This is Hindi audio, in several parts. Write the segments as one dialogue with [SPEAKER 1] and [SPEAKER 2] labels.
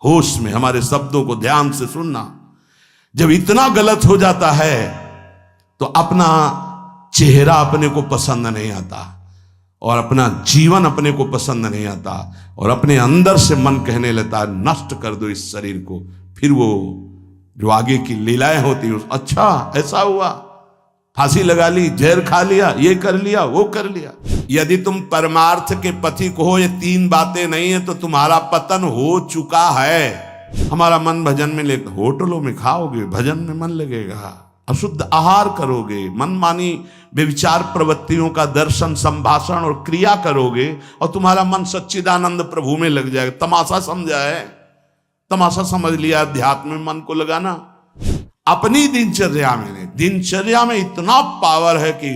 [SPEAKER 1] होश में हमारे शब्दों को ध्यान से सुनना। जब इतना गलत हो जाता है तो अपना चेहरा अपने को पसंद नहीं आता और अपना जीवन अपने को पसंद नहीं आता और अपने अंदर से मन कहने लगता है नष्ट कर दो इस शरीर को। फिर वो जो आगे की लीलाएं होती है, अच्छा ऐसा हुआ, फांसी लगा ली, जहर खा लिया, ये कर लिया, वो कर लिया। यदि तुम परमार्थ के पथिक हो, ये तीन बातें नहीं है तो तुम्हारा पतन हो चुका है। हमारा मन भजन में लेकर, होटलों में खाओगे, भजन में मन लगेगा, अशुद्ध आहार करोगे, मनमानी व्यभिचार प्रवृत्तियों का दर्शन, संभाषण और क्रिया करोगे और तुम्हारा मन सच्चिदानंद प्रभु में लग जाएगा। तमाशा समझा है, तमाशा समझ लिया अध्यात्म में मन को लगाना। अपनी दिनचर्या में इतना पावर है कि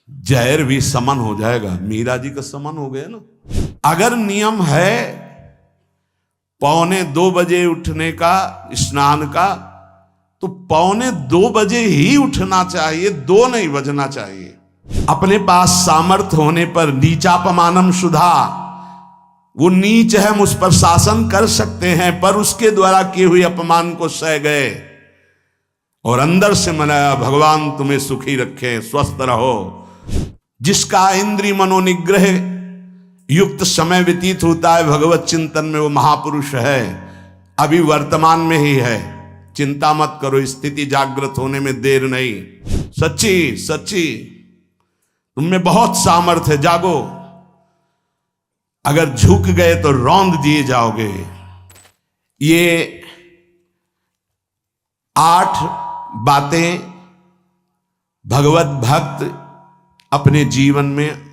[SPEAKER 1] जहर भी समन हो जाएगा। मीरा जी का समन हो गया ना। अगर नियम है 1:45 बजे उठने का, स्नान का, तो 1:45 बजे ही उठना चाहिए, 2 नहीं बजना चाहिए। अपने पास सामर्थ्य होने पर नीचापमानम सुधा, वो नीच है, हम उस पर शासन कर सकते हैं, पर उसके द्वारा किए हुए अपमान को सह गए और अंदर से मनाया भगवान तुम्हें सुखी रखे, स्वस्थ रहो। जिसका इंद्रिय मनोनिग्रह युक्त समय व्यतीत होता है भगवत चिंतन में, वो महापुरुष है, अभी वर्तमान में ही है। चिंता मत करो, स्थिति जागृत होने में देर नहीं। सच्ची सच्ची तुम में बहुत सामर्थ्य है, जागो। अगर झुक गए तो रौंद दिए जाओगे। ये 8 बातें भगवत भक्त अपने जीवन में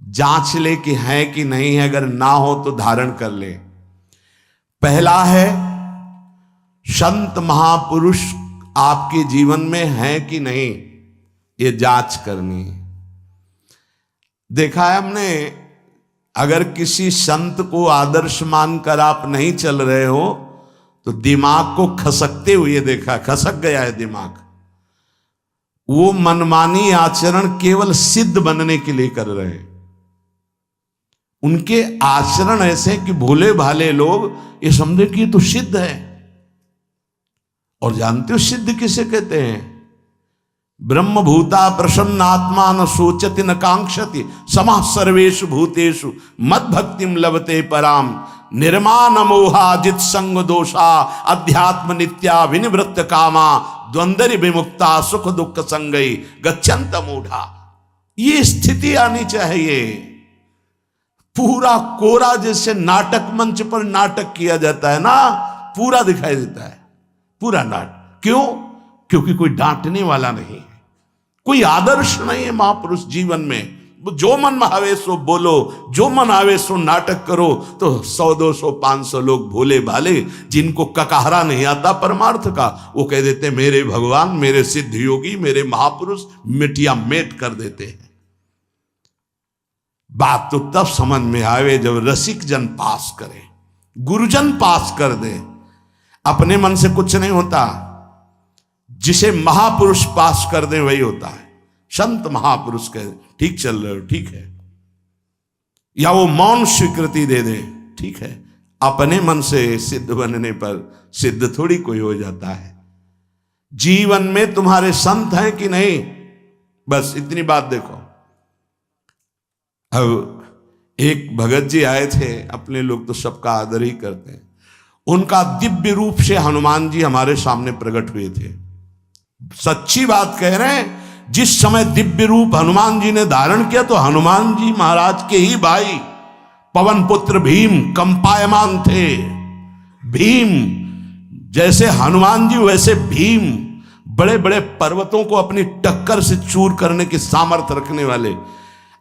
[SPEAKER 1] जांच ले कि है कि नहीं है, अगर ना हो तो धारण कर ले। पहला है, संत महापुरुष आपके जीवन में है कि नहीं, ये जांच करनी। देखा है हमने, अगर किसी संत को आदर्श मानकर आप नहीं चल रहे हो तो दिमाग को खसकते हुए देखा, खसक गया है दिमाग। वो मनमानी आचरण केवल सिद्ध बनने के लिए कर रहे हैं। उनके आचरण ऐसे कि भोले भाले लोग ये समझे कि ये तो सिद्ध है। और जानते हो सिद्ध किसे कहते हैं? ब्रह्म भूता प्रसन्नात्मा न सोचति न कांक्षति समः सर्वेषु भूतेषु मद भक्तिम लभते पराम निर्माण मोहाजित संग दोषा अध्यात्म नित्या विनिवृत्त कामा द्वंद्व विमुक्ता सुख दुख संगई गच्छन्त मूढ़ा। ये स्थिति आनी चाहिए। पूरा कोरा जैसे नाटक मंच पर नाटक किया जाता है ना, पूरा दिखाई देता है, पूरा नाटक। क्यों? क्योंकि कोई डांटने वाला नहीं है, कोई आदर्श नहीं है महापुरुष जीवन में। जो मन में आवे सो बोलो, जो मन आवे सो नाटक करो, तो 100 200 500 लोग भोले भाले जिनको ककहरा नहीं आता परमार्थ का, वो कह देते मेरे भगवान, मेरे सिद्ध योगी, मेरे महापुरुष मिटिया मेट कर देते हैं। बात तो तब समझ में आवे जब रसिक जन पास करे, गुरुजन पास कर दे। अपने मन से कुछ नहीं होता, जिसे महापुरुष पास कर दे वही होता है। संत महापुरुष कहे ठीक चल रहे हो, ठीक है, या वो मौन स्वीकृति दे दे, ठीक है। अपने मन से सिद्ध बनने पर सिद्ध थोड़ी कोई हो जाता है। जीवन में तुम्हारे संत हैं कि नहीं, बस इतनी बात देखो। अब एक भगत जी आए थे, अपने लोग तो सबका आदर ही करते हैं। उनका दिव्य रूप से हनुमान जी हमारे सामने प्रकट हुए थे। सच्ची बात कह रहे हैं, जिस समय दिव्य रूप हनुमान जी ने धारण किया तो हनुमान जी महाराज के ही भाई पवन पुत्र भीम कंपायमान थे। भीम जैसे हनुमान जी वैसे भीम, बड़े बड़े पर्वतों को अपनी टक्कर से चूर करने की सामर्थ्य रखने वाले।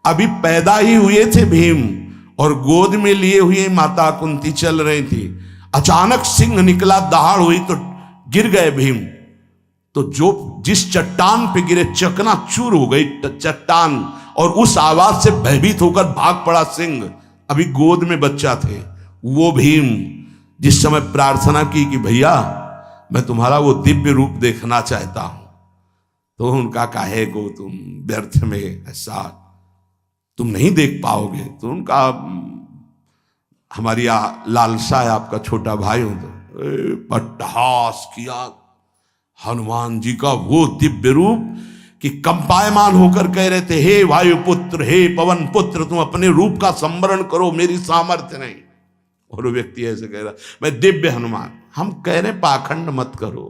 [SPEAKER 1] अभी पैदा ही हुए थे भीम और गोद में लिए हुए माता कुंती चल रही थी। अचानक सिंह निकला, दहाड़ हुई तो गिर गए भीम। तो जिस चट्टान पे गिरे चकनाचूर हो गई चट्टान, और उस आवाज से भयभीत होकर भाग पड़ा सिंह। अभी गोद में बच्चा थे। वो भीम जिस समय प्रार्थना की कि भैया मैं तुम्हारा वो दिव्य रूप देखना चाहता हूं, तो उनका काहे को तुम व्यर्थ में ऐसा तुम नहीं देख पाओगे। तो उनका हमारी लालसा है आपका छोटा भाई हूं तो पट्टहास किया हनुमान जी का वो दिव्य रूप कि कंपायमान होकर कह रहे थे, हे वायुपुत्र, हे पवन पुत्र, तुम अपने रूप का संवरण करो, मेरी सामर्थ्य नहीं। और वो व्यक्ति ऐसे कह रहा, मैं दिव्य हनुमान। हम कह रहे पाखंड मत करो,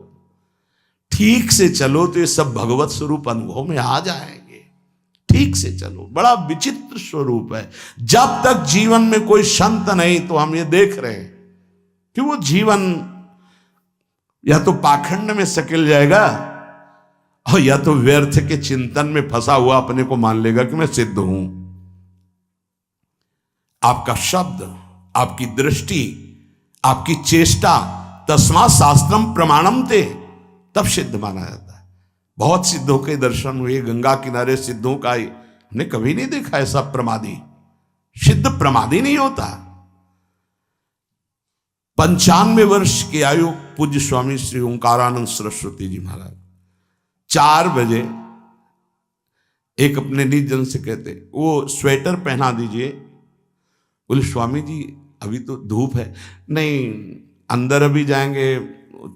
[SPEAKER 1] ठीक से चलो तो ये सब भगवत स्वरूप अनुभव में आ जाएंगे। ठीक से चलो, बड़ा विचित्र स्वरूप है। जब तक जीवन में कोई संत नहीं तो हम ये देख रहे हैं कि वो जीवन या तो पाखंड में सकिल जाएगा और या तो व्यर्थ के चिंतन में फंसा हुआ अपने को मान लेगा कि मैं सिद्ध हूं। आपका शब्द, आपकी दृष्टि, आपकी चेष्टा, तस्मा शास्त्रम प्रमाणम ते, तब सिद्ध माना जाता है। बहुत सिद्धों के दर्शन हुए, गंगा किनारे सिद्धों का हमने कभी नहीं देखा ऐसा प्रमादी। सिद्ध प्रमादी नहीं होता। 95 वर्ष की आयु पूज्य स्वामी श्री ओंकारानंद सरस्वती जी महाराज 4 बजे एक अपने निज जन से कहते, वो स्वेटर पहना दीजिए। बोले स्वामी जी अभी तो धूप है। नहीं, अंदर अभी जाएंगे,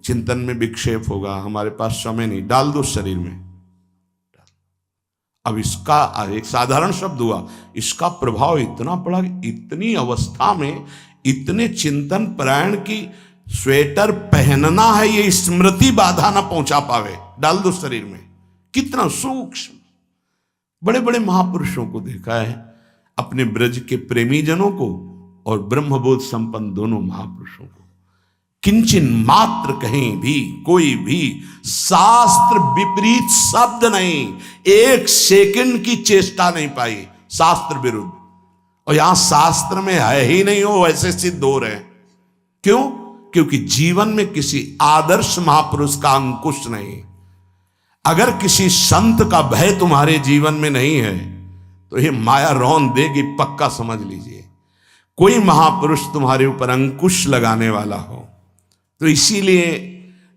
[SPEAKER 1] चिंतन में विक्षेप होगा, हमारे पास समय नहीं, डाल दो शरीर में। अब इसका एक साधारण शब्द हुआ, इसका प्रभाव इतना पड़ा, इतनी अवस्था में इतने चिंतन परायण की स्वेटर पहनना है ये स्मृति बाधा ना पहुंचा पावे, डाल दो शरीर में। कितना सूक्ष्म। बड़े बड़े महापुरुषों को देखा है, अपने ब्रज के प्रेमी जनों को और ब्रह्मबोध संपन्न दोनों महापुरुषों को, किंचन मात्र कहीं भी कोई भी शास्त्र विपरीत शब्द नहीं, 1 सेकंड की चेष्टा नहीं पाई शास्त्र विरुद्ध। और यहां शास्त्र में है ही नहीं, हो वैसे सिद्ध हो रहे हैं। क्यों? क्योंकि जीवन में किसी आदर्श महापुरुष का अंकुश नहीं। अगर किसी संत का भय तुम्हारे जीवन में नहीं है तो ये माया रौन देगी, पक्का समझ लीजिए। कोई महापुरुष तुम्हारे ऊपर अंकुश लगाने वाला हो तो इसीलिए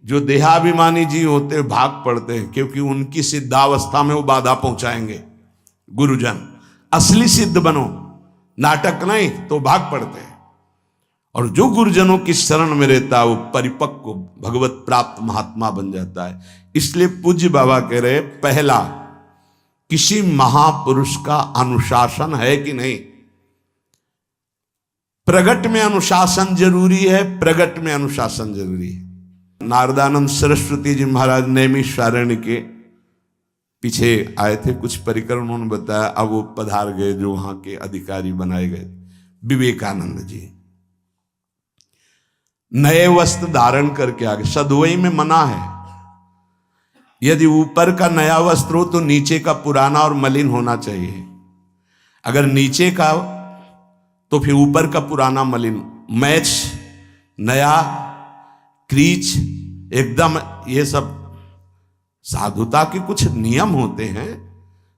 [SPEAKER 1] जो देहाभिमानी जी होते भाग पड़ते हैं, क्योंकि उनकी सिद्धावस्था में वो बाधा पहुंचाएंगे। गुरुजन असली सिद्ध बनो, नाटक नहीं, तो भाग पड़ते हैं। और जो गुरुजनों की शरण में रहता है वो परिपक्व भगवत प्राप्त महात्मा बन जाता है। इसलिए पूज्य बाबा कह रहे, पहला, किसी महापुरुष का अनुशासन है कि नहीं। प्रगट में अनुशासन जरूरी है, प्रगट में अनुशासन जरूरी है। नारदानंद सरस्वती जी महाराज नैमिषारण्य के पीछे आए थे, कुछ परिक्रम उन्होंने बताया। अब वो पधार गए जो वहां के अधिकारी बनाए गए, विवेकानंद जी। नए वस्त्र धारण करके आ गए। सदवई में मना है, यदि ऊपर का नया वस्त्र हो तो नीचे का पुराना और मलिन होना चाहिए। अगर नीचे का तो फिर ऊपर का पुराना मलिन, मैच नया, क्रीच एकदम, ये सब साधुता के कुछ नियम होते हैं,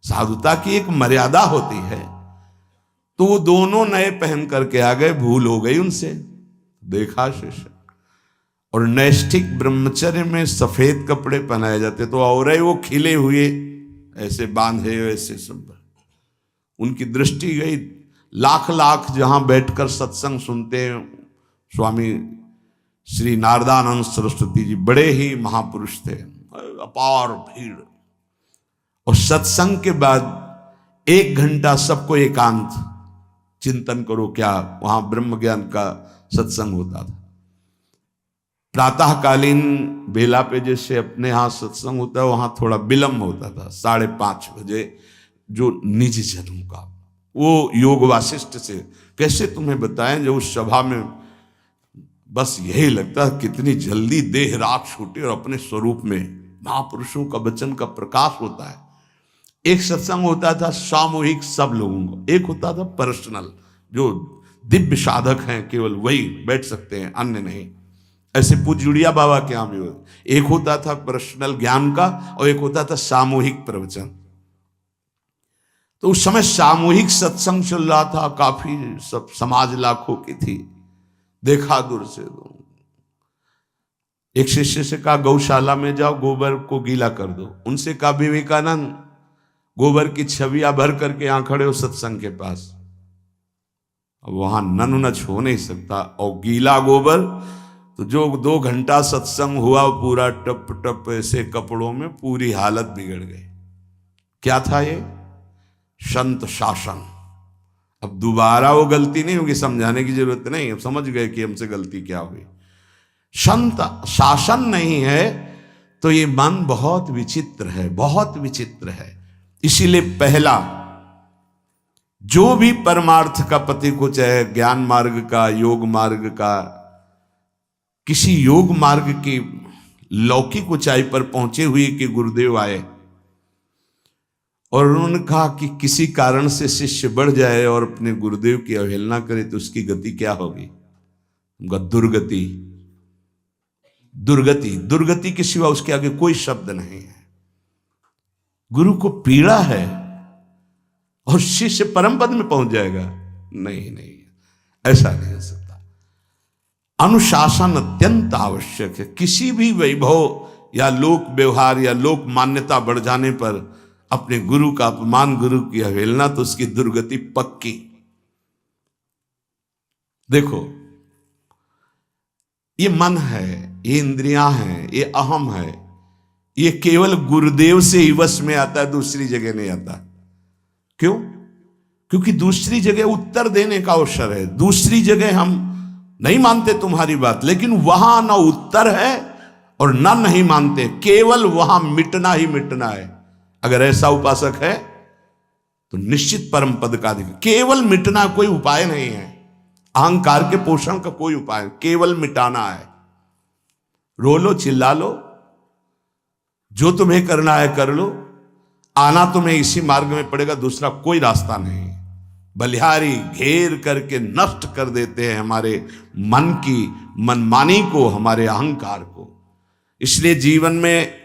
[SPEAKER 1] साधुता की एक मर्यादा होती है। तो वो दोनों नए पहन करके आ गए, भूल हो गई उनसे, देखा शिष्य। और नैष्ठिक ब्रह्मचर्य में सफेद कपड़े पहनाए जाते, तो और वो खिले हुए ऐसे बांधे, ऐसे सब। उनकी दृष्टि गई, लाख लाख जहां बैठकर सत्संग सुनते हैं स्वामी श्री नारदानंद सरस्वती जी, बड़े ही महापुरुष थे, अपार भीड़। और सत्संग के बाद 1 घंटा सबको एकांत चिंतन करो। क्या वहां ब्रह्म ज्ञान का सत्संग होता था। प्रातःकालीन बेला पे जैसे अपने यहाँ सत्संग होता है, वहां थोड़ा विलंब होता था, 5:30 बजे। जो निज जनों का वो योग वासिष्ठ से कैसे तुम्हें बताएं, जो उस सभा में बस यही लगता है कितनी जल्दी देह राख छूटे और अपने स्वरूप में महापुरुषों का वचन का प्रकाश होता है। एक सत्संग होता था सामूहिक सब लोगों को, एक होता था पर्सनल, जो दिव्य साधक हैं केवल वही बैठ सकते हैं, अन्य नहीं। ऐसे पूज्य बाबा के यहाँ भी एक होता था पर्सनल ज्ञान का और एक होता था सामूहिक प्रवचन। तो उस समय सामूहिक सत्संग चल रहा था, काफी सब समाज लाखों की थी। देखा दूर से, एक शिष्य से कहा गौशाला में जाओ, गोबर को गीला कर दो। उनसे कहा विवेकानंद गोबर की छवियां भर करके यहां खड़े हो सत्संग के पास। अब वहां नच हो नहीं सकता, और गीला गोबर तो जो 2 घंटा सत्संग हुआ पूरा टप टप ऐसे कपड़ों में, पूरी हालत बिगड़ गई। क्या था ये? संत शासन। अब दोबारा वो गलती नहीं होगी, समझाने की जरूरत नहीं, अब समझ गए कि हमसे गलती क्या हुई। संत शासन नहीं है तो ये मन बहुत विचित्र है, बहुत विचित्र है। इसीलिए पहला, जो भी परमार्थ का पति को, चाहे ज्ञान मार्ग का, योग मार्ग का, किसी योग मार्ग की लौकिक ऊंचाई पर पहुंचे हुए कि गुरुदेव आए और उन्होंने कहा कि किसी कारण से शिष्य बढ़ जाए और अपने गुरुदेव की अवहेलना करे तो उसकी गति क्या होगी? उनका दुर्गति। दुर्गति, दुर्गति के सिवा उसके आगे कोई शब्द नहीं है। गुरु को पीड़ा है और शिष्य परम पद में पहुंच जाएगा? नहीं नहीं, ऐसा नहीं हो सकता। अनुशासन अत्यंत आवश्यक है। किसी भी वैभव या लोक व्यवहार या लोक मान्यता बढ़ जाने पर अपने गुरु का अपमान, गुरु की अवहेलना, तो उसकी दुर्गति पक्की। देखो, ये मन है, ये इंद्रियां हैं, ये अहम है, ये केवल गुरुदेव से ही वश में आता है, दूसरी जगह नहीं आता। क्यों? क्योंकि दूसरी जगह उत्तर देने का अवसर है। दूसरी जगह हम नहीं मानते तुम्हारी बात, लेकिन वहां ना उत्तर है और ना नहीं मानते, केवल वहां मिटना ही मिटना है। अगर ऐसा उपासक है तो निश्चित परम पद का अधिकार। केवल मिटना कोई उपाय नहीं है, अहंकार के पोषण का कोई उपाय, केवल मिटाना है। रो लो, चिल्ला लो, जो तुम्हें करना है कर लो, आना तुम्हें इसी मार्ग में पड़ेगा, दूसरा कोई रास्ता नहीं। बलिहारी घेर करके नष्ट कर देते हैं हमारे मन की मनमानी को, हमारे अहंकार को। इसलिए जीवन में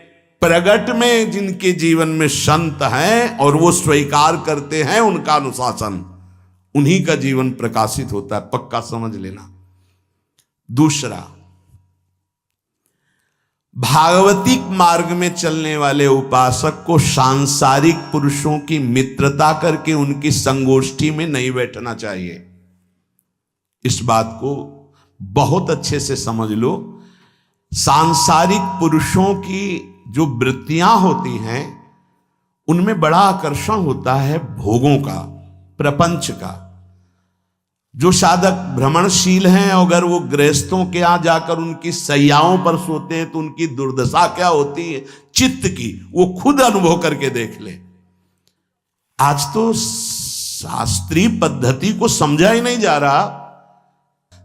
[SPEAKER 1] प्रगट में जिनके जीवन में संत हैं और वो स्वीकार करते हैं उनका अनुशासन, उन्हीं का जीवन प्रकाशित होता है, पक्का समझ लेना। दूसरा, भागवतिक मार्ग में चलने वाले उपासक को सांसारिक पुरुषों की मित्रता करके उनकी संगोष्ठी में नहीं बैठना चाहिए। इस बात को बहुत अच्छे से समझ लो। सांसारिक पुरुषों की जो वृत्तियां होती हैं उनमें बड़ा आकर्षण होता है भोगों का, प्रपंच का। जो साधक भ्रमणशील हैं, अगर वो गृहस्थों के यहां जाकर उनकी सैयाओं पर सोते हैं तो उनकी दुर्दशा क्या होती है चित्त की, वो खुद अनुभव करके देख ले। आज तो शास्त्रीय पद्धति को समझा ही नहीं जा रहा।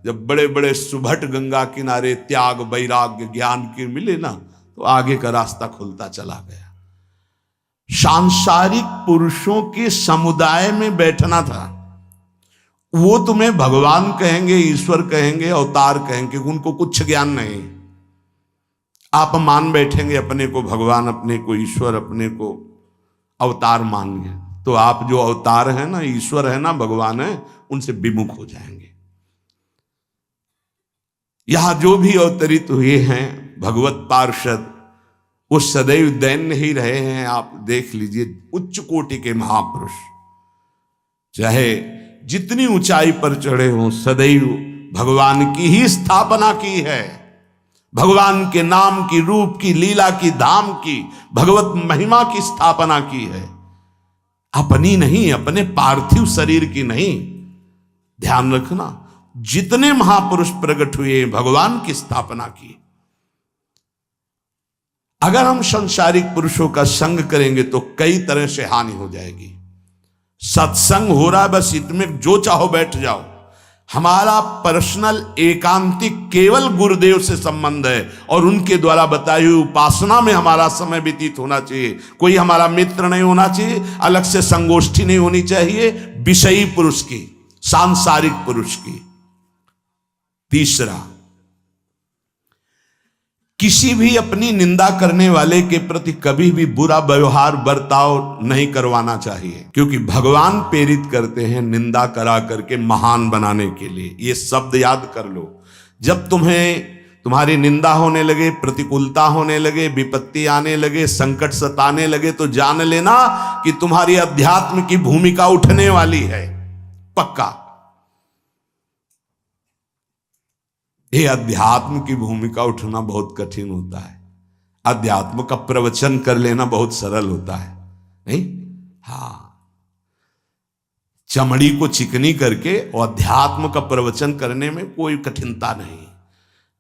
[SPEAKER 1] जब बड़े बड़े सुभट गंगा किनारे त्याग, वैराग्य, ज्ञान के मिले ना, तो आगे का रास्ता खुलता चला गया। सांसारिक पुरुषों के समुदाय में बैठना था। वो तुम्हें भगवान कहेंगे, ईश्वर कहेंगे, अवतार कहेंगे, उनको कुछ ज्ञान नहीं। आप मान बैठेंगे अपने को भगवान, अपने को ईश्वर, अपने को अवतार मानेंगे, तो आप जो अवतार है ना, ईश्वर है ना, भगवान है, उनसे विमुख हो जाएंगे। यहां जो भी अवतरित हुए हैं भगवत पार्षद, वो सदैव दैन्य ही रहे हैं। आप देख लीजिए, उच्च कोटि के महापुरुष चाहे जितनी ऊंचाई पर चढ़े हों, सदैव भगवान की ही स्थापना की है। भगवान के नाम की, रूप की, लीला की, धाम की, भगवत महिमा की स्थापना की है, अपनी नहीं, अपने पार्थिव शरीर की नहीं। ध्यान रखना, जितने महापुरुष प्रकट हुए भगवान की स्थापना की। अगर हम संसारिक पुरुषों का संग करेंगे तो कई तरह से हानि हो जाएगी। सत्संग हो रहा है, बस इतने जो चाहो बैठ जाओ। हमारा पर्सनल एकांतिक केवल गुरुदेव से संबंध है और उनके द्वारा बताई हुई उपासना में हमारा समय व्यतीत होना चाहिए। कोई हमारा मित्र नहीं होना चाहिए, अलग से संगोष्ठी नहीं होनी चाहिए विषयी पुरुष की, सांसारिक पुरुष की। तीसरा, किसी भी अपनी निंदा करने वाले के प्रति कभी भी बुरा व्यवहार बर्ताव नहीं करवाना चाहिए, क्योंकि भगवान प्रेरित करते हैं निंदा करा करके महान बनाने के लिए। ये शब्द याद कर लो। जब तुम्हारी निंदा होने लगे, प्रतिकूलता होने लगे, विपत्ति आने लगे, संकट सताने लगे, तो जान लेना कि तुम्हारी अध्यात्म की भूमिका उठने वाली है, पक्का। ये अध्यात्म की भूमिका उठना बहुत कठिन होता है। अध्यात्म का प्रवचन कर लेना बहुत सरल होता है, नहीं? हाँ, चमड़ी को चिकनी करके और अध्यात्म का प्रवचन करने में कोई कठिनता नहीं,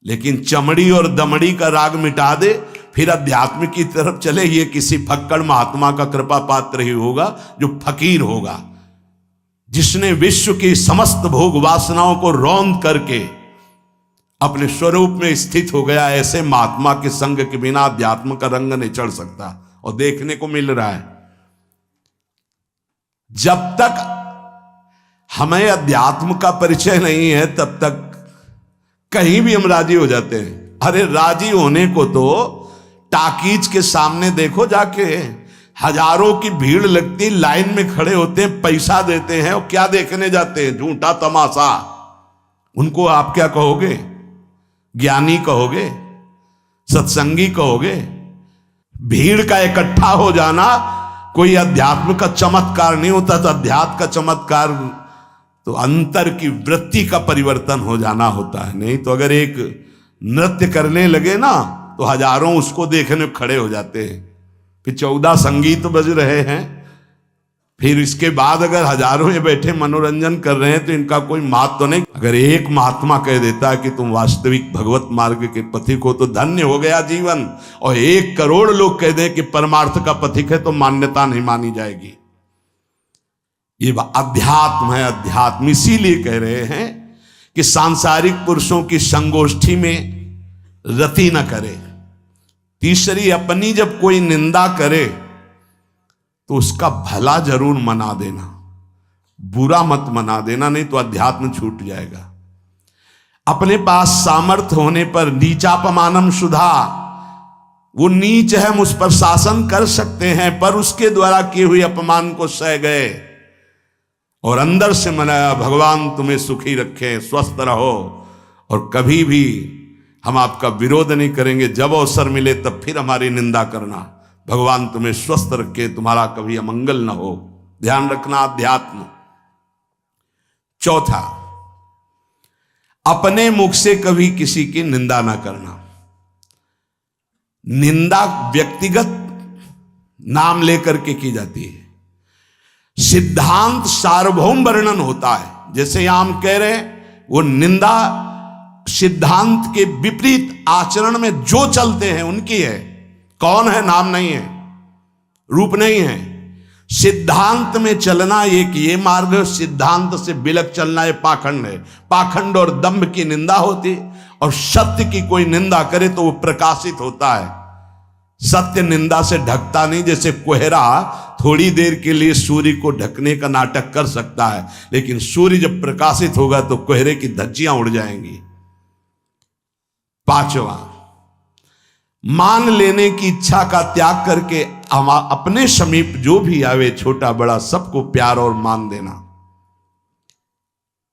[SPEAKER 1] लेकिन चमड़ी और दमड़ी का राग मिटा दे फिर अध्यात्म की तरफ चले, ये किसी फक्कड़ महात्मा का कृपा पात्र ही होगा जो फकीर होगा, जिसने विश्व की समस्त भोग वासनाओं को रौंद करके अपने स्वरूप में स्थित हो गया। ऐसे महात्मा के संग के बिना अध्यात्म का रंग नहीं चढ़ सकता, और देखने को मिल रहा है। जब तक हमें अध्यात्म का परिचय नहीं है तब तक कहीं भी हम राजी हो जाते हैं। अरे राजी होने को तो टाकीज के सामने देखो जाके, हजारों की भीड़ लगती, लाइन में खड़े होते हैं, पैसा देते हैं, और क्या देखने जाते हैं? झूठा तमाशा। उनको आप क्या कहोगे? ज्ञानी कहोगे? सत्संगी कहोगे? भीड़ का इकट्ठा हो जाना कोई अध्यात्म का चमत्कार नहीं होता। तो अध्यात्म का चमत्कार तो अंतर की वृत्ति का परिवर्तन हो जाना होता है। नहीं तो अगर एक नृत्य करने लगे ना तो हजारों उसको देखने खड़े हो जाते हैं। फिर 14 संगीत बज रहे हैं, फिर इसके बाद अगर हजारों ये बैठे मनोरंजन कर रहे हैं तो इनका कोई महत्व तो नहीं। अगर एक महात्मा कह देता है कि तुम वास्तविक भगवत मार्ग के पथिक हो तो धन्य हो गया जीवन, और 1 करोड़ लोग कह दें कि परमार्थ का पथिक है तो मान्यता नहीं मानी जाएगी। ये अध्यात्म है, अध्यात्म। इसीलिए कह रहे हैं कि सांसारिक पुरुषों की संगोष्ठी में रति न करे। तीसरी, अपनी जब कोई निंदा करे तो उसका भला जरूर मना देना, बुरा मत मना देना, नहीं तो अध्यात्म छूट जाएगा। अपने पास सामर्थ्य होने पर नीचापमानम सुधा, वो नीच है, हम उस पर शासन कर सकते हैं, पर उसके द्वारा किए हुए अपमान को सह गए और अंदर से मनाया, भगवान तुम्हें सुखी रखे, स्वस्थ रहो, और कभी भी हम आपका विरोध नहीं करेंगे। जब अवसर मिले तब फिर हमारी निंदा करना। भगवान तुम्हें स्वस्थ रखे, तुम्हारा कभी अमंगल न हो। ध्यान रखना, अध्यात्म। चौथा, अपने मुख से कभी किसी की निंदा ना करना। निंदा व्यक्तिगत नाम लेकर के की जाती है, सिद्धांत सार्वभौम वर्णन होता है। जैसे यहां हम कह रहे हैं, वो निंदा सिद्धांत के विपरीत आचरण में जो चलते हैं उनकी है। कौन है? नाम नहीं है, रूप नहीं है। सिद्धांत में चलना एक ये मार्ग है, सिद्धांत से बिलक चलना ये पाखंड है। पाखंड और दंभ की निंदा होती, और सत्य की कोई निंदा करे तो वो प्रकाशित होता है। सत्य निंदा से ढकता नहीं। जैसे कोहरा थोड़ी देर के लिए सूर्य को ढकने का नाटक कर सकता है, लेकिन सूर्य जब प्रकाशित होगा तो कोहरे की धज्जियां उड़ जाएंगी। 5वां, मान लेने की इच्छा का त्याग करके अपने समीप जो भी आवे, छोटा बड़ा सबको प्यार और मान देना।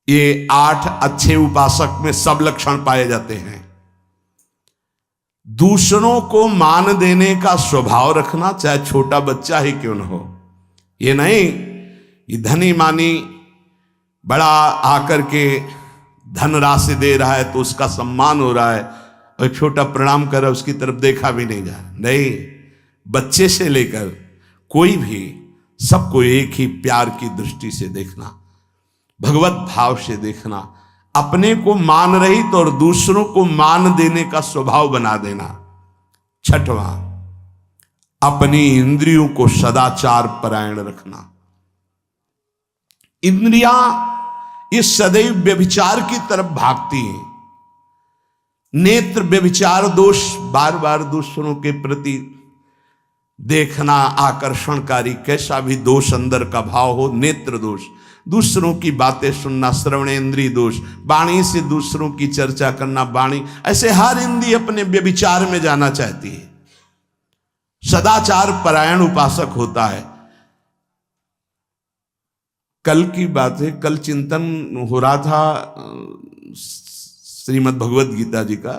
[SPEAKER 1] ये 8 अच्छे उपासक में सब लक्षण पाए जाते हैं। दूसरों को मान देने का स्वभाव रखना, चाहे छोटा बच्चा ही क्यों न हो। ये नहीं कि धनी मानी बड़ा आकर के धन राशि दे रहा है तो उसका सम्मान हो रहा है, और छोटा प्रणाम कर रहा है उसकी तरफ देखा भी नहीं जा रहा। नहीं, बच्चे से लेकर कोई भी सबको एक ही प्यार की दृष्टि से देखना, भगवत भाव से देखना। अपने को मान रहित और दूसरों को मान देने का स्वभाव बना देना। 6वां, अपनी इंद्रियों को सदाचार परायण रखना। इंद्रियां ये सदैव व्यभिचार की तरफ भागती हैं। नेत्र व्यभिचार दोष, बार बार दूसरों के प्रति देखना आकर्षणकारी, कैसा भी दोष अंदर का भाव हो, नेत्र दोष। दूसरों की बातें सुनना, श्रवणेन्द्रिय दोष। वाणी से दूसरों की चर्चा करना, वाणी। ऐसे हर इंद्रिय अपने व्यभिचार में जाना चाहती है। सदाचार परायण उपासक होता है। कल की बात है, कल चिंतन हो रहा था श्रीमद् भगवद गीता जी का।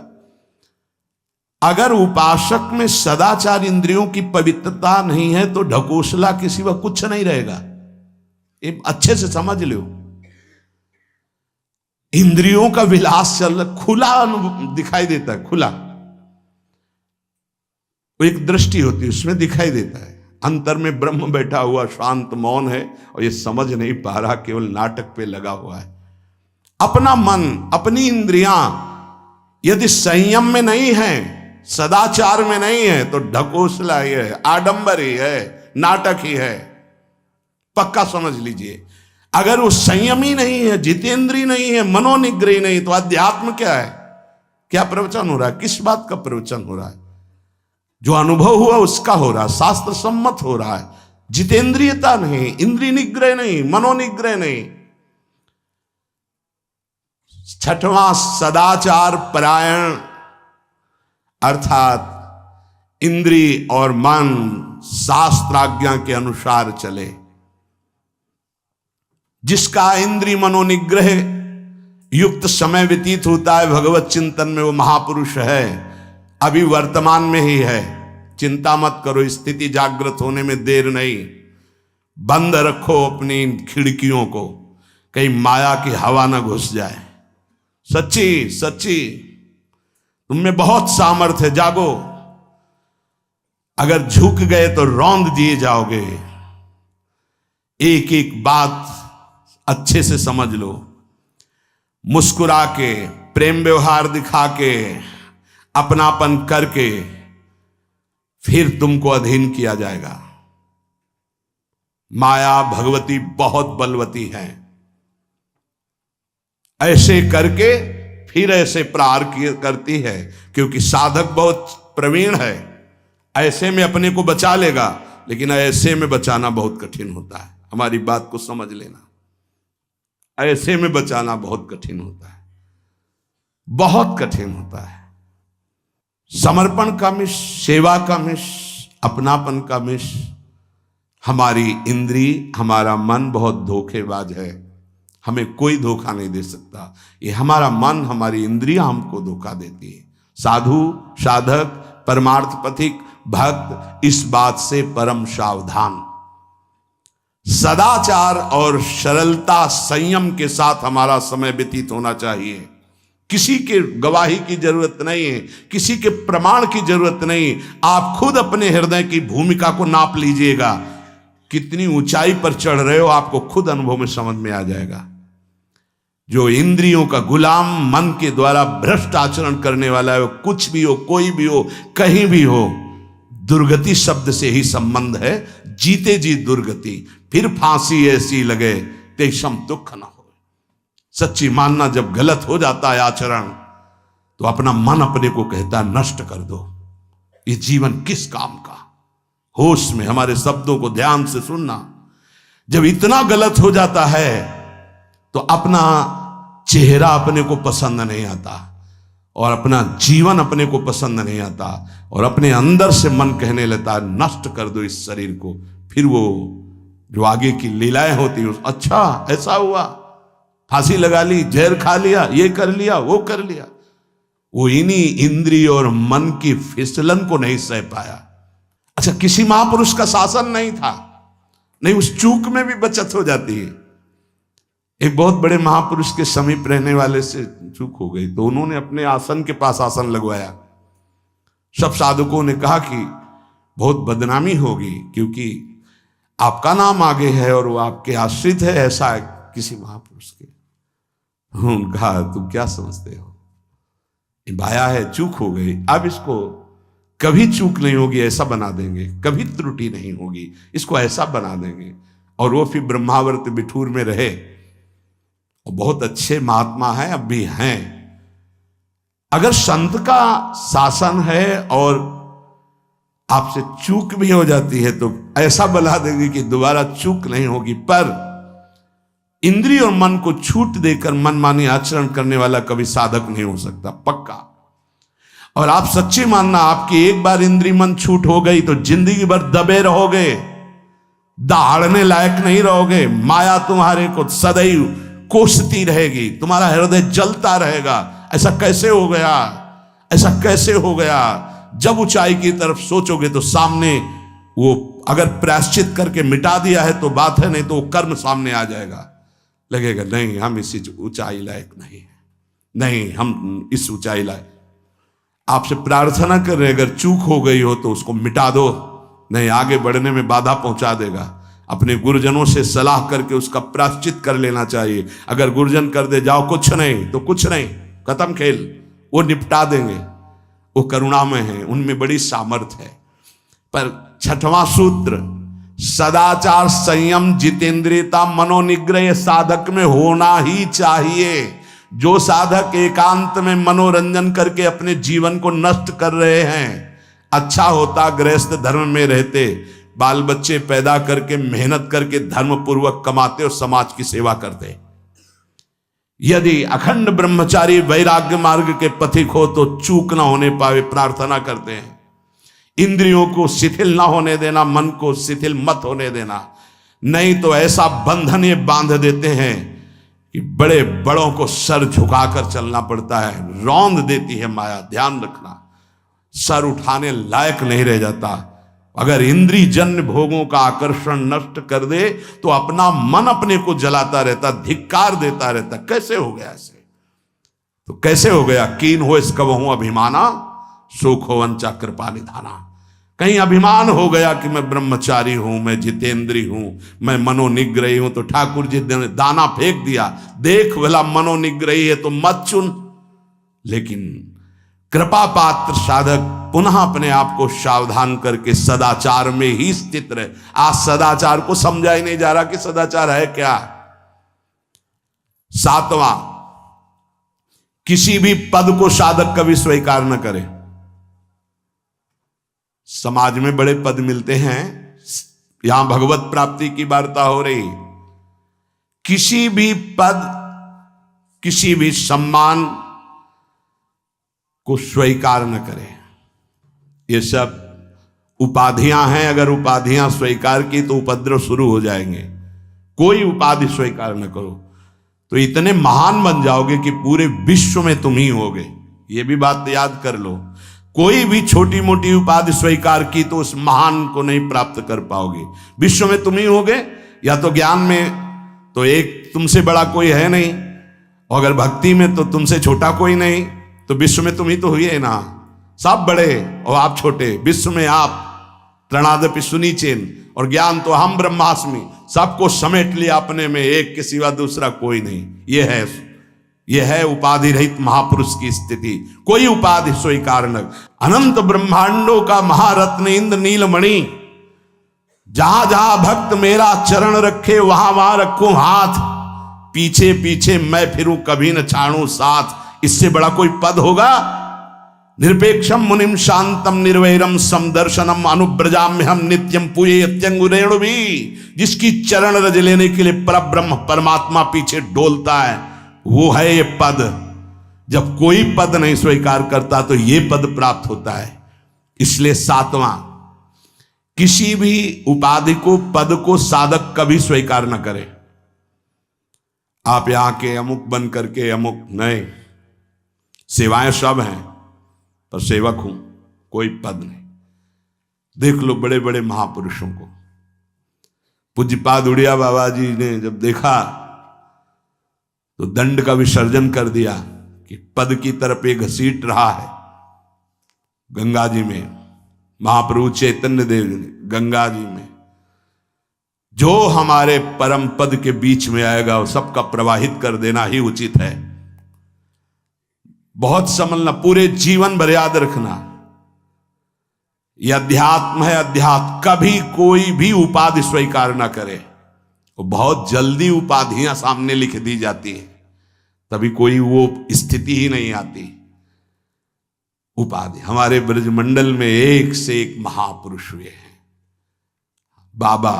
[SPEAKER 1] अगर उपासक में सदाचार इंद्रियों की पवित्रता नहीं है तो ढकोसला के सिवा कुछ नहीं रहेगा। ये अच्छे से समझ लो। इंद्रियों का विलास चल रहा, खुला दिखाई देता है, खुला। वो एक दृष्टि होती है, उसमें दिखाई देता है। अंतर में ब्रह्म बैठा हुआ शांत मौन है और ये समझ नहीं पा रहा, केवल नाटक पे लगा हुआ है। अपना मन, अपनी इंद्रियां यदि संयम में नहीं है, सदाचार में नहीं है, तो ढकोसला ही है, आडंबर ही है, नाटक ही है। पक्का समझ लीजिए। अगर वो संयमी नहीं है, जितेंद्रीय नहीं है, मनोनिग्रही नहीं, तो अध्यात्म क्या है? क्या प्रवचन हो रहा है? किस बात का प्रवचन हो रहा है? जो अनुभव हुआ उसका हो रहा है, शास्त्र सम्मत हो रहा है। जितेंद्रियता नहीं, इंद्रिय निग्रह नहीं, मनोनिग्रह नहीं। छठवां, सदाचार परायण, अर्थात इंद्रिय और मन शास्त्राज्ञा के अनुसार चले। जिसका इंद्रिय मनोनिग्रह युक्त समय व्यतीत होता है भगवत चिंतन में, वो महापुरुष है। अभी वर्तमान में ही है, चिंता मत करो, स्थिति जागृत होने में देर नहीं। बंद रखो अपनी खिड़कियों को, कहीं माया की हवा ना घुस जाए। सच्ची सच्ची तुम में बहुत सामर्थ्य है, जागो। अगर झुक गए तो रौंद दिए जाओगे। एक एक बात अच्छे से समझ लो। मुस्कुरा के, प्रेम व्यवहार दिखा के, अपनापन करके फिर तुमको अधीन किया जाएगा। माया भगवती बहुत बलवती है। ऐसे करके फिर ऐसे प्रहार करती है, क्योंकि साधक बहुत प्रवीण है। ऐसे में अपने को बचा लेगा, लेकिन ऐसे में बचाना बहुत कठिन होता है। हमारी बात को समझ लेना, ऐसे में बचाना बहुत कठिन होता है, बहुत कठिन होता है। समर्पण का मिश, सेवा का मिश, अपनापन का मिश। हमारी इंद्री, हमारा मन बहुत धोखेबाज है, हमें कोई धोखा नहीं दे सकता। ये हमारा मन, हमारी इंद्रियां हमको धोखा देती है। साधु, साधक, परमार्थ पथिक, भक्त इस बात से परम सावधान। सदाचार और सरलता, संयम के साथ हमारा समय व्यतीत होना चाहिए। किसी के गवाही की जरूरत नहीं है, किसी के प्रमाण की जरूरत नहीं। आप खुद अपने हृदय की भूमिका को नाप लीजिएगा। कितनी ऊंचाई पर चढ़ रहे हो, आपको खुद अनुभव में समझ में आ जाएगा। जो इंद्रियों का गुलाम, मन के द्वारा भ्रष्ट आचरण करने वाला है, वो कुछ भी हो, कोई भी हो, कहीं भी हो, दुर्गति शब्द से ही संबंध है। जीते जी दुर्गति, फिर फांसी ऐसी लगे तेषम दुख न हो। सच्ची मानना, जब गलत हो जाता है आचरण, तो अपना मन अपने को कहता है नष्ट कर दो, ये जीवन किस काम का। होश में हमारे शब्दों को ध्यान से सुनना। जब इतना गलत हो जाता है तो अपना चेहरा अपने को पसंद नहीं आता, और अपना जीवन अपने को पसंद नहीं आता, और अपने अंदर से मन कहने लगता है नष्ट कर दो इस शरीर को। फिर वो जो आगे की लीलाएं होती हैं, अच्छा ऐसा हुआ, फांसी लगा ली, जहर खा लिया, ये कर लिया, वो कर लिया। वो इन्हीं इंद्रिय और मन की फिसलन को नहीं सह पाया। अच्छा, किसी महापुरुष का शासन नहीं था, नहीं, उस चूक में भी बचत हो जाती है। एक बहुत बड़े महापुरुष के समीप रहने वाले से चूक हो गई, तो उन्होंने अपने आसन के पास आसन लगवाया। सब साधुकों ने कहा कि बहुत बदनामी होगी, क्योंकि आपका नाम आगे है और वो आपके आश्रित है, ऐसा है किसी महापुरुष के। उन्होंने कहा तुम क्या समझते हो, ये बाया है, चूक हो गई, अब इसको कभी चूक नहीं होगी ऐसा बना देंगे, कभी त्रुटि नहीं होगी, इसको ऐसा बना देंगे। और वो फिर ब्रह्मावर्त बिठूर में रहे, और बहुत अच्छे महात्मा हैं, अब भी हैं। अगर संत का शासन है और आपसे चूक भी हो जाती है, तो ऐसा बना देंगे कि दोबारा चूक नहीं होगी। पर इंद्रिय और मन को छूट देकर मनमानी आचरण करने वाला कभी साधक नहीं हो सकता, पक्का। और आप सच्ची मानना, आपकी एक बार इंद्रिय मन छूट हो गई तो जिंदगी भर दबे रहोगे, दहाड़ने लायक नहीं रहोगे। माया तुम्हारे को सदैव कोसती रहेगी, तुम्हारा हृदय जलता रहेगा। ऐसा कैसे हो गया, ऐसा कैसे हो गया। जब ऊंचाई की तरफ सोचोगे तो सामने वो, अगर प्रायश्चित करके मिटा दिया है तो बात है, नहीं तो वो कर्म सामने आ जाएगा। लगेगा नहीं हम इस ऊंचाई लायक नहीं है, नहीं हम इस ऊंचाई लायक। आपसे प्रार्थना कर रहे, अगर चूक हो गई हो तो उसको मिटा दो, नहीं आगे बढ़ने में बाधा पहुंचा देगा। अपने गुरुजनों से सलाह करके उसका प्रायश्चित कर लेना चाहिए। अगर गुरुजन कर दे जाओ कुछ नहीं तो कुछ नहीं, खत्म खेल, वो निपटा देंगे, वो करुणामय है, उनमें बड़ी सामर्थ्य है। पर छठवां सूत्र, सदाचार संयम जितेंद्रियता मनोनिग्रह साधक में होना ही चाहिए। जो साधक एकांत में मनोरंजन करके अपने जीवन को नष्ट कर रहे हैं, अच्छा होता गृहस्थ धर्म में रहते, बाल बच्चे पैदा करके मेहनत करके धर्म पूर्वक कमाते और समाज की सेवा करते। यदि अखंड ब्रह्मचारी वैराग्य मार्ग के पथिक हो तो चूक ना होने पावे प्रार्थना करते हैं। इंद्रियों को शिथिल ना होने देना, मन को शिथिल मत होने देना, नहीं तो ऐसा बंधन ये बांध देते हैं कि बड़े बड़ों को सर झुकाकर चलना पड़ता है, रौंद देती है माया। ध्यान रखना, सर उठाने लायक नहीं रह जाता। अगर इंद्री जन्य भोगों का आकर्षण नष्ट कर दे तो अपना मन अपने को जलाता रहता, धिक्कार देता रहता। कैसे हो गया ऐसे? तो कैसे हो गया? कीन हो इस कबहू अभिमाना, सुख हो वंचा कृपा निधाना। कहीं अभिमान हो गया कि मैं ब्रह्मचारी हूं, मैं जितेंद्री हूं, मैं मनोनिग्रही हूं, तो ठाकुर जी ने दाना फेंक दिया, देख भला मनोनिग्रही है तो मत चुन। लेकिन कृपा पात्र साधक पुनः अपने आप को सावधान करके सदाचार में ही स्थित रहे। आज सदाचार को समझा ही नहीं जा रहा कि सदाचार है क्या। सातवां, किसी भी पद को साधक कभी स्वीकार न करे। समाज में बड़े पद मिलते हैं, यहां भगवत प्राप्ति की वार्ता हो रही। किसी भी पद, किसी भी सम्मान को स्वीकार न करें। ये सब उपाधियां हैं, अगर उपाधियां स्वीकार की तो उपद्रव शुरू हो जाएंगे। कोई उपाधि स्वीकार न करो तो इतने महान बन जाओगे कि पूरे विश्व में तुम ही होगे। ये भी बात याद कर लो। कोई भी छोटी मोटी उपाधि स्वीकार की तो उस महान को नहीं प्राप्त कर पाओगे। विश्व में तुम ही होगे, या तो ज्ञान में तो एक तुमसे बड़ा कोई है नहीं, और अगर भक्ति में तो तुमसे छोटा कोई नहीं, तो विश्व में तुम ही तो हुई है ना। सब बड़े और आप छोटे, विश्व में आप त्रणादपि सुनीचेन, और ज्ञान तो हम ब्रह्मास्मि, सबको समेट लिया अपने में, एक के सिवा दूसरा कोई नहीं। यह है उपाधि रहित महापुरुष की स्थिति। कोई उपाधि स्वीकार न। अनंत ब्रह्मांडों का महारत्न इंद्र नीलमणि, जहां जहां भक्त मेरा चरण रखे वहां वहां रखूं हाथ, पीछे पीछे मैं फिरूं कभी न छाड़ूं साथ। इससे बड़ा कोई पद होगा? निरपेक्षम मुनिम शांतम निर्वैरम समदर्शनम अनुब्रजाम्य हम नित्यम पूये अत्यंगुरेणु भी। जिसकी चरण रज लेने के लिए परब्रह्म परमात्मा पीछे डोलता है, वो है ये पद। जब कोई पद नहीं स्वीकार करता तो ये पद प्राप्त होता है। इसलिए सातवां, किसी भी उपाधि को, पद को साधक कभी स्वीकार न करे। आप यहां के अमुक बन करके अमुक नहीं, सेवाएं सब हैं पर सेवक हूं, कोई पद नहीं। देख लो बड़े बड़े महापुरुषों को। पूज्यपाद उड़िया बाबा जी ने जब देखा तो दंड का विसर्जन कर दिया कि पद की तरफ ये घसीट रहा है। गंगा जी में महाप्रभु चैतन्य देव जी ने गंगा जी में जो हमारे परम पद के बीच में आएगा वो सबका प्रवाहित कर देना ही उचित है। बहुत समझना, पूरे जीवन भर याद रखना, यह अध्यात्म है। अध्यात्म कभी कोई भी उपाधि स्वीकार ना करे। वो बहुत जल्दी उपाधियां सामने लिख दी जाती है, तभी कोई वो स्थिति ही नहीं आती। उपाधि, हमारे ब्रजमंडल में एक से एक महापुरुष हुए हैं। बाबा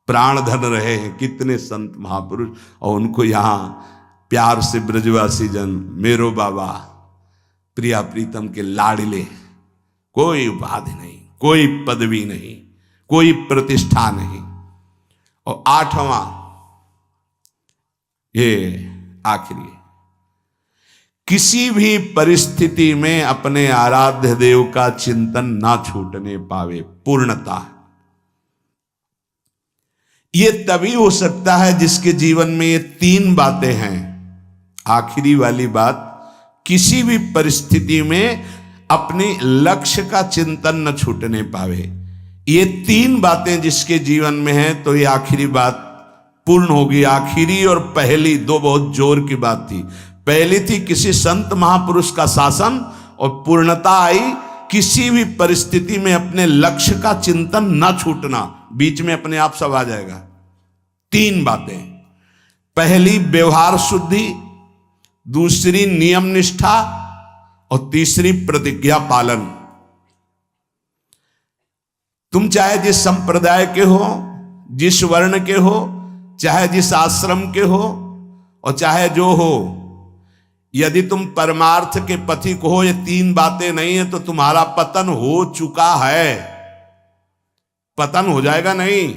[SPEAKER 1] प्राणधन रहे हैं, कितने संत महापुरुष, और उनको यहां प्यार से ब्रजवासी जन मेरो बाबा प्रिया प्रीतम के लाडले। कोई उपाधि नहीं, कोई पदवी नहीं, कोई प्रतिष्ठा नहीं। और आठवां, ये आखिरी, किसी भी परिस्थिति में अपने आराध्य देव का चिंतन ना छूटने पावे। पूर्णता, ये तभी हो सकता है जिसके जीवन में ये तीन बातें हैं। आखिरी वाली बात, किसी भी परिस्थिति में अपने लक्ष्य का चिंतन न छूटने पावे। ये तीन बातें जिसके जीवन में है तो ये आखिरी बात पूर्ण होगी। आखिरी और पहली दो बहुत जोर की बात थी। पहली थी किसी संत महापुरुष का शासन, और पूर्णता आई किसी भी परिस्थिति में अपने लक्ष्य का चिंतन न छूटना। बीच में अपने आप सब आ जाएगा। तीन बातें, पहली व्यवहार शुद्धि, दूसरी नियम निष्ठा, और तीसरी प्रतिज्ञा पालन। तुम चाहे जिस संप्रदाय के हो, जिस वर्ण के हो, चाहे जिस आश्रम के हो, और चाहे जो हो, यदि तुम परमार्थ के पथिक हो, ये तीन बातें नहीं है तो तुम्हारा पतन हो चुका है। पतन हो जाएगा नहीं,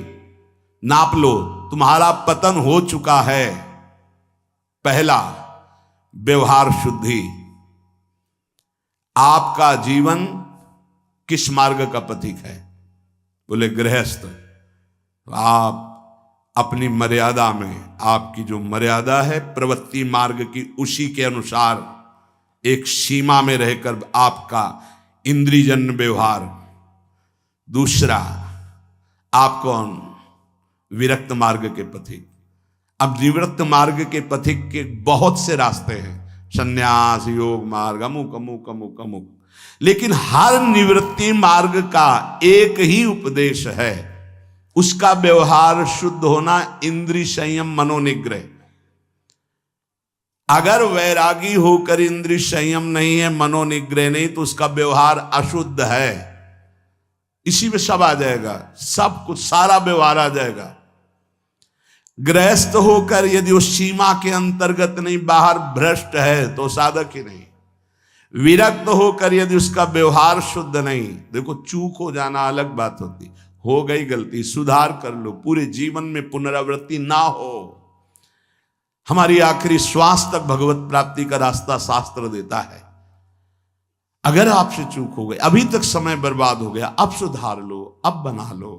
[SPEAKER 1] नाप लो, तुम्हारा पतन हो चुका है। पहला, व्यवहार शुद्धि। आपका जीवन किस मार्ग का पथिक है? बोले गृहस्थ। आप अपनी मर्यादा में, आपकी जो मर्यादा है प्रवृत्ति मार्ग की, उसी के अनुसार एक सीमा में रहकर आपका इंद्रियजन्य व्यवहार। दूसरा, आप कौन? विरक्त मार्ग के पथिक। अब विरक्त मार्ग के पथिक के बहुत से रास्ते हैं, संन्यास, योग मार्ग, अमुक अमुक अमुक अमुक, लेकिन हर निवृत्ति मार्ग का एक ही उपदेश है, उसका व्यवहार शुद्ध होना, इंद्रिय संयम, मनोनिग्रह। अगर वैरागी होकर इंद्रिय संयम नहीं है, मनोनिग्रह नहीं, तो उसका व्यवहार अशुद्ध है। इसी में सब आ जाएगा, सब कुछ, सारा व्यवहार आ जाएगा। गृहस्थ होकर यदि उस सीमा के अंतर्गत नहीं, बाहर भ्रष्ट है, तो साधक ही नहीं। विरक्त होकर यदि उसका व्यवहार शुद्ध नहीं, देखो चूक हो जाना अलग बात होती, हो गई गलती, सुधार कर लो, पूरे जीवन में पुनरावृत्ति ना हो। हमारी आखिरी श्वास तक भगवत प्राप्ति का रास्ता शास्त्र देता है। अगर आपसे चूक हो गई, अभी तक समय बर्बाद हो गया, अब सुधार लो, अब बना लो।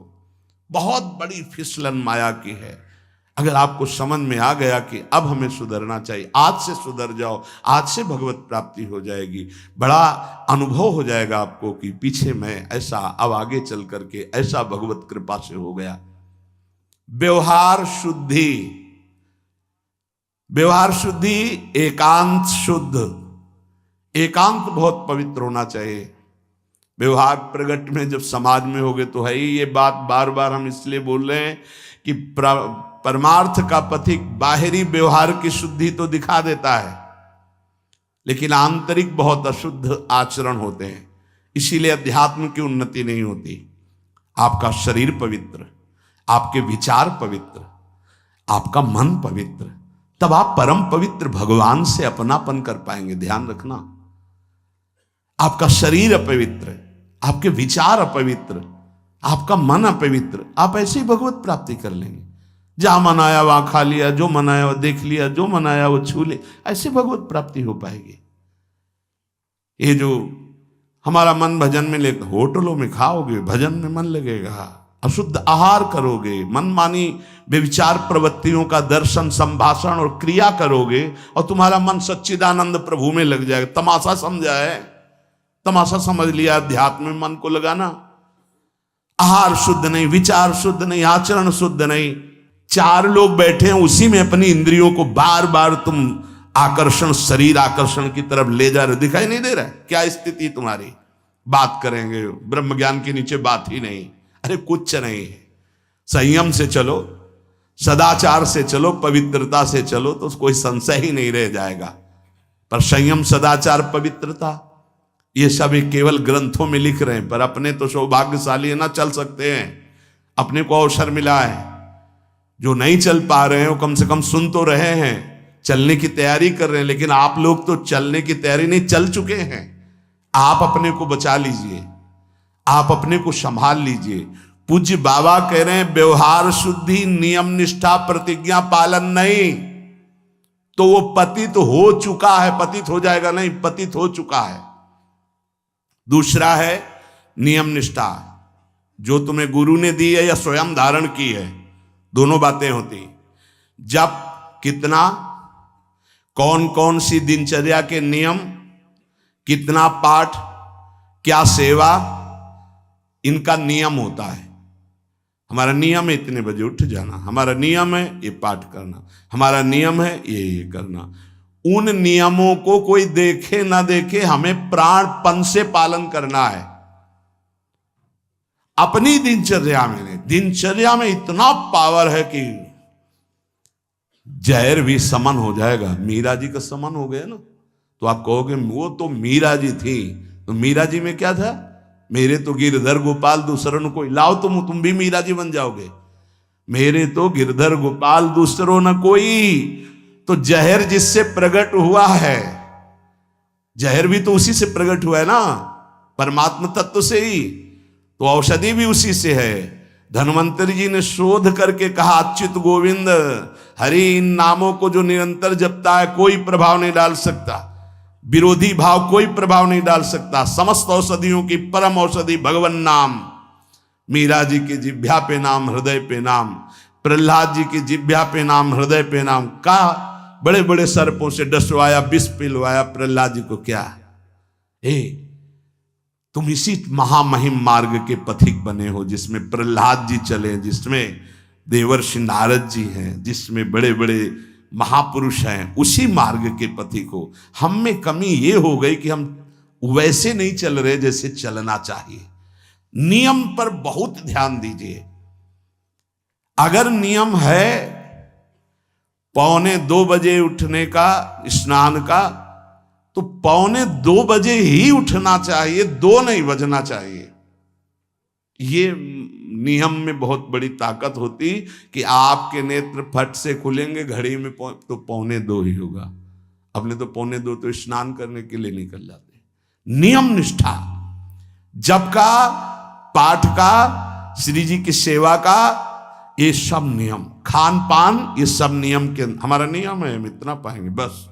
[SPEAKER 1] बहुत बड़ी फिसलन माया की है। अगर आपको समझ में आ गया कि अब हमें सुधरना चाहिए, आज से सुधर जाओ, आज से भगवत प्राप्ति हो जाएगी। बड़ा अनुभव हो जाएगा आपको कि पीछे मैं ऐसा, अब आगे चल करके ऐसा भगवत कृपा से हो गया। व्यवहार शुद्धि। व्यवहार शुद्धि, एकांत शुद्ध। एकांत बहुत पवित्र होना चाहिए। व्यवहार प्रगट में जब समाज में होगे तो है ही। ये बात बार बार हम इसलिए बोल रहे हैं कि परमार्थ का पथिक बाहरी व्यवहार की शुद्धि तो दिखा देता है, लेकिन आंतरिक बहुत अशुद्ध आचरण होते हैं। इसीलिए अध्यात्म की उन्नति नहीं होती। आपका शरीर पवित्र, आपके विचार पवित्र, आपका मन पवित्र, तब आप परम पवित्र भगवान से अपनापन कर पाएंगे। ध्यान रखना, आपका शरीर अपवित्र, आपके विचार अपवित्र, आपका मन अपवित्र, आप ऐसे ही भगवत प्राप्ति कर लेंगे। जहां मन आया वहां खा लिया, जो मन आया वो देख लिया, जो मन आया वो छू ले, ऐसे भगवत प्राप्ति हो पाएगी। ये जो हमारा मन भजन में लेकर, होटलों में खाओगे, भजन में मन लगेगा, अशुद्ध आहार करोगे, मनमानी व्यभिचार प्रवृत्तियों का दर्शन, संभाषण और क्रिया करोगे, और तुम्हारा मन सच्चिदानंद प्रभु में लग जाएगा। तमाशा समझा है, तमाशा समझ लिया अध्यात्म में मन को लगाना। आहार शुद्ध नहीं, विचार शुद्ध नहीं, आचरण शुद्ध नहीं, चार लोग बैठे हैं उसी में अपनी इंद्रियों को बार बार तुम आकर्षण, शरीर आकर्षण की तरफ ले जा रहे, दिखाई नहीं दे रहा है क्या स्थिति तुम्हारी? बात करेंगे, ब्रह्म ज्ञान के नीचे बात ही नहीं। अरे कुछ नहीं है। संयम से चलो, सदाचार से चलो, पवित्रता से चलो, तो कोई संशय ही नहीं रह जाएगा। पर संयम, सदाचार, पवित्रता, ये सब केवल ग्रंथों में लिख रहे हैं, पर अपने तो सौभाग्यशाली है ना, चल सकते हैं। अपने को अवसर मिला है। जो नहीं चल पा रहे हैं वो कम से कम सुन तो रहे हैं, चलने की तैयारी कर रहे हैं। लेकिन आप लोग तो चलने की तैयारी नहीं, चल चुके हैं। आप अपने को बचा लीजिए, आप अपने को संभाल लीजिए। पूज्य बाबा कह रहे हैं व्यवहार शुद्धि, नियम निष्ठा, प्रतिज्ञा पालन नहीं तो वो पतित हो चुका है। पतित हो जाएगा नहीं, पतित हो चुका है। दूसरा है नियम निष्ठा, जो तुम्हें गुरु ने दी है या स्वयं धारण की है। दोनों बातें होती। जब कितना, कौन कौन सी दिनचर्या के नियम, कितना पाठ, क्या सेवा, इनका नियम होता है। हमारा नियम है इतने बजे उठ जाना, हमारा नियम है ये पाठ करना, हमारा नियम है ये करना। उन नियमों को कोई देखे ना देखे, हमें प्राणपण से पालन करना है। अपनी दिनचर्या में इतना पावर है कि जहर भी समन हो जाएगा। मीरा जी का समन हो गया ना, तो आप कहोगे वो तो मीरा जी थी, तो मीरा जी में क्या था? मेरे तो गिरधर गोपाल दूसरों कोई, लाओ तुम भी मीरा जी बन जाओगे। मेरे तो गिरधर गोपाल दूसरों न कोई, तो जहर जिससे प्रकट हुआ है, जहर भी तो उसी से प्रकट हुआ है ना, परमात्मा तत्व से ही, तो औषधि भी उसी से है। धन्वंतरी जी ने शोध करके कहा, अच्युत गोविंद हरि इन नामों को जो निरंतर जपता है कोई प्रभाव नहीं डाल सकता, विरोधी भाव कोई प्रभाव नहीं डाल सकता। समस्त औषधियों की परम औषधि भगवन नाम। मीरा जी की जिह्वा पे नाम, हृदय पे नाम, प्रहलाद जी की जिह्वा पे नाम, हृदय पे नाम। का बड़े बड़े सर्पों से डसवाया, विष पिलवाया, प्रहलाद जी को क्या? तुम इसी महामहिम मार्ग के पथिक बने हो, जिसमें प्रहलाद जी चले, जिसमें देवर्षि नारद जी हैं, जिसमें बड़े बड़े महापुरुष हैं, उसी मार्ग के पथिक हो। हम में कमी ये हो गई कि हम वैसे नहीं चल रहे जैसे चलना चाहिए। नियम पर बहुत ध्यान दीजिए। अगर नियम है 1:45 बजे उठने का, स्नान का, तो 1:45 बजे ही उठना चाहिए, 2 नहीं बजना चाहिए। ये नियम में बहुत बड़ी ताकत होती कि आपके नेत्र फट से खुलेंगे, घड़ी में तो 1:45 ही होगा। अपने तो 1:45 तो स्नान करने के लिए निकल जाते। नियम निष्ठा, जप का, पाठ का, श्री जी की सेवा का, ये सब नियम, खान पान, ये सब नियम के, हमारा नियम है हम इतना पाएंगे बस।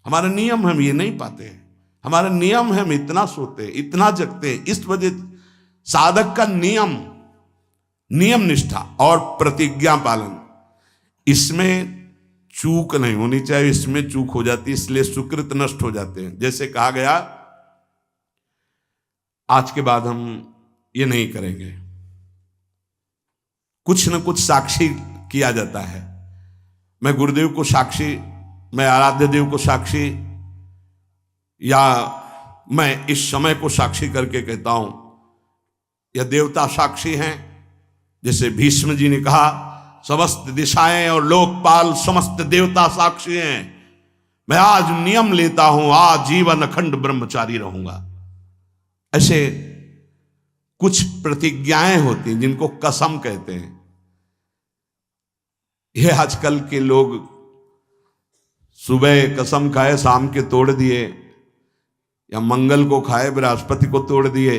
[SPEAKER 1] हमारा नियम हम ये नहीं पाते। हमारा नियम है हम इतना सोते, इतना जगते। इस वजह साधक का नियम, नियम निष्ठा और प्रतिज्ञा पालन, इसमें चूक नहीं होनी चाहिए। इसमें चूक हो जाती है, इसलिए सुकृत नष्ट हो जाते हैं। जैसे कहा गया, आज के बाद हम ये नहीं करेंगे, कुछ न कुछ साक्षी किया जाता है। मैं गुरुदेव को साक्षी, मैं आराध्य देव को साक्षी, या मैं इस समय को साक्षी करके कहता हूं, या देवता साक्षी हैं। जैसे भीष्म जी ने कहा, समस्त दिशाएं और लोकपाल समस्त देवता साक्षी हैं। मैं आज नियम लेता हूं, आज जीवन अखंड ब्रह्मचारी रहूंगा। ऐसे कुछ प्रतिज्ञाएं होती हैं जिनको कसम कहते हैं। ये आजकल के लोग सुबह कसम खाए, शाम के तोड़ दिए, या मंगल को खाए, बृहस्पति को तोड़ दिए।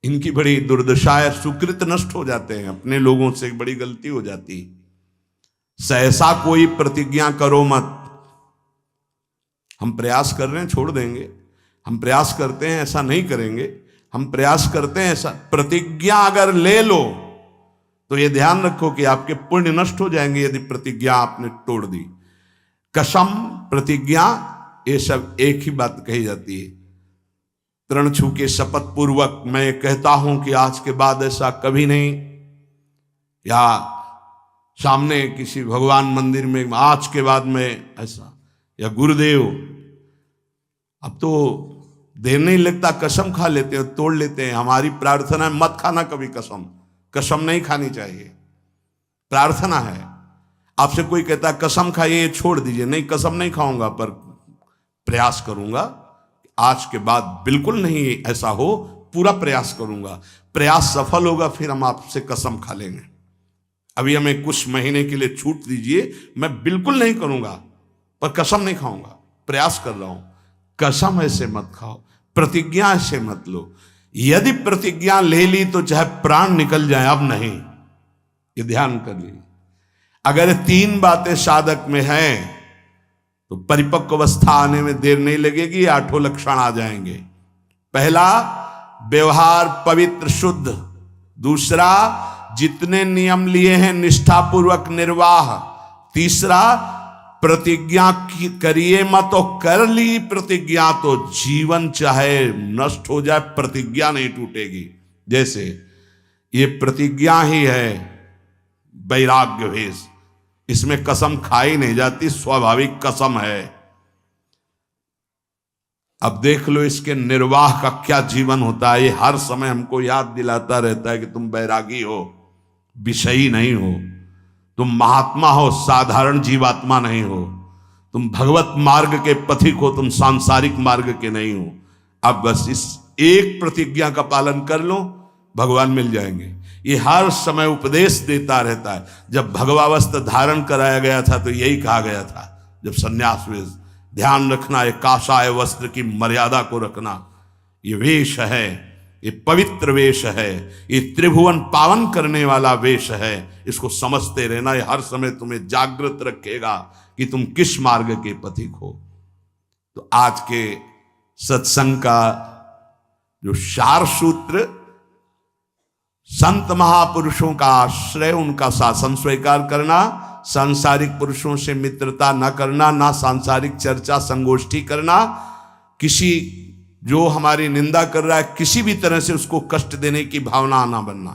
[SPEAKER 1] इनकी बड़ी दुर्दशा है, सुकृत नष्ट हो जाते हैं, अपने लोगों से बड़ी गलती हो जाती। सहसा कोई प्रतिज्ञा करो मत। हम प्रयास कर रहे हैं, छोड़ देंगे। हम प्रयास करते हैं, ऐसा नहीं करेंगे। हम प्रयास करते हैं, ऐसा। प्रतिज्ञा अगर ले लो तो ये ध्यान रखो कि आपके पुण्य नष्ट हो जाएंगे यदि प्रतिज्ञा आपने तोड़ दी। कसम, प्रतिज्ञा, ये सब एक ही बात कही जाती है। तृण छू के शपथ पूर्वक मैं कहता हूं कि आज के बाद ऐसा कभी नहीं, या सामने किसी भगवान मंदिर में आज के बाद में ऐसा, या गुरुदेव, अब तो देर नहीं लगता, कसम खा लेते हैं, तोड़ लेते हैं। हमारी प्रार्थना है मत खाना कभी कसम, कसम नहीं खानी चाहिए, प्रार्थना है। आपसे कोई कहता है कसम खाइए, छोड़ दीजिए, नहीं कसम नहीं खाऊंगा, पर प्रयास करूंगा आज के बाद बिल्कुल नहीं ऐसा हो, पूरा प्रयास करूंगा। प्रयास सफल होगा, फिर हम आपसे कसम खा लेंगे। अभी हमें कुछ महीने के लिए छूट दीजिए, मैं बिल्कुल नहीं करूंगा, पर कसम नहीं खाऊंगा, प्रयास कर रहा हूं। कसम ऐसे मत खाओ, प्रतिज्ञा ऐसे मत लो। यदि प्रतिज्ञा ले ली तो चाहे प्राण निकल जाए, अब नहीं, ये ध्यान कर लीजिए। अगर 3 बातें साधक में हैं तो परिपक्व अवस्था आने में देर नहीं लगेगी, 8 लक्षण आ जाएंगे। पहला, व्यवहार पवित्र शुद्ध। दूसरा, जितने नियम लिए हैं निष्ठापूर्वक निर्वाह। तीसरा, प्रतिज्ञा करिए मत, और कर ली प्रतिज्ञा तो जीवन चाहे नष्ट हो जाए प्रतिज्ञा नहीं टूटेगी। जैसे ये प्रतिज्ञा ही है वैराग्य भेष, इसमें कसम खाई नहीं जाती, स्वाभाविक कसम है। अब देख लो इसके निर्वाह का क्या जीवन होता है। ये हर समय हमको याद दिलाता रहता है कि तुम बैरागी हो, विषयी नहीं हो, तुम महात्मा हो, साधारण जीवात्मा नहीं हो, तुम भगवत मार्ग के पथिक हो, तुम सांसारिक मार्ग के नहीं हो। अब बस इस एक प्रतिज्ञा का पालन कर लो, भगवान मिल जाएंगे। ये हर समय उपदेश देता रहता है। जब भगवावस्थ धारण कराया गया था तो यही कहा गया था, जब संन्यास वेश, ध्यान रखना ये काषाय वस्त्र की मर्यादा को रखना। ये वेश है, ये पवित्र वेश है, ये त्रिभुवन पावन करने वाला वेश है। इसको समझते रहना, ये हर समय तुम्हें जागृत रखेगा कि तुम किस मार्ग के पथिक हो। तो आज के सत्संग का जो सार सूत्र, संत महापुरुषों का आश्रय, उनका शासन स्वीकार करना, सांसारिक पुरुषों से मित्रता न करना, ना सांसारिक चर्चा संगोष्ठी करना, किसी जो हमारी निंदा कर रहा है किसी भी तरह से उसको कष्ट देने की भावना ना बनना,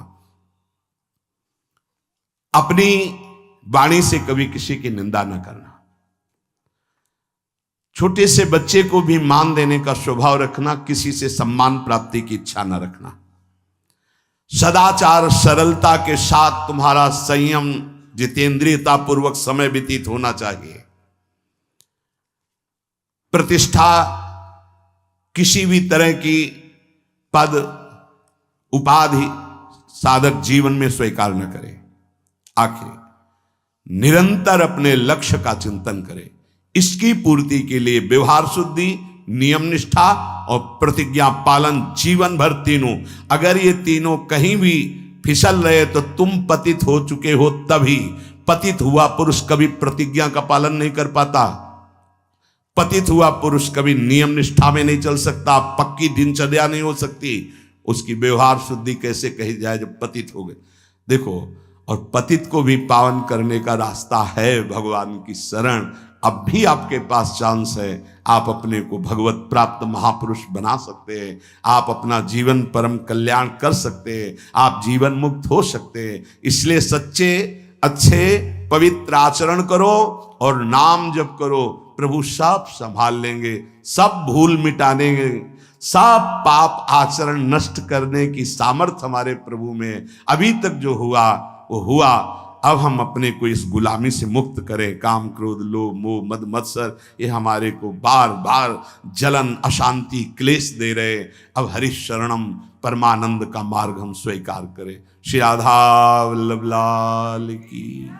[SPEAKER 1] अपनी वाणी से कभी किसी की निंदा न करना, छोटे से बच्चे को भी मान देने का स्वभाव रखना, किसी से सम्मान प्राप्ति की इच्छा न रखना, सदाचार सरलता के साथ तुम्हारा संयम जितेंद्रियता पूर्वक समय व्यतीत होना चाहिए। प्रतिष्ठा किसी भी तरह की पद उपाधि साधक जीवन में स्वीकार न करे। आखिर निरंतर अपने लक्ष्य का चिंतन करे। इसकी पूर्ति के लिए व्यवहार शुद्धि, नियम निष्ठा और प्रतिज्ञा पालन जीवन भर तीनों। अगर ये तीनों कहीं भी फिसल रहे तो तुम पतित हो चुके हो। तभी पतित हुआ पुरुष कभी प्रतिज्ञा का पालन नहीं कर पाता, पतित हुआ पुरुष कभी नियम निष्ठा में नहीं चल सकता, पक्की दिनचर्या नहीं हो सकती। उसकी व्यवहार शुद्धि कैसे कही जाए जब पतित हो गए। देखो, और पतित को भी पावन करने का रास्ता है भगवान की शरण। अब भी आपके पास चांस है, आप अपने को भगवत प्राप्त महापुरुष बना सकते हैं, आप अपना जीवन परम कल्याण कर सकते हैं, आप जीवन मुक्त हो सकते हैं। इसलिए सच्चे अच्छे पवित्र आचरण करो और नाम जप करो, प्रभु सब संभाल लेंगे, सब भूल मिटा देंगे, सब पाप आचरण नष्ट करने की सामर्थ्य हमारे प्रभु में। अभी तक जो हुआ वो हुआ, अब हम अपने को इस गुलामी से मुक्त करें। काम क्रोध लोभ मोह मद मत्सर ये हमारे को बार बार जलन अशांति क्लेश दे रहे। अब हरि शरणम परमानंद का मार्ग हम स्वीकार करें। श्री राधा वल्लभ लाल की।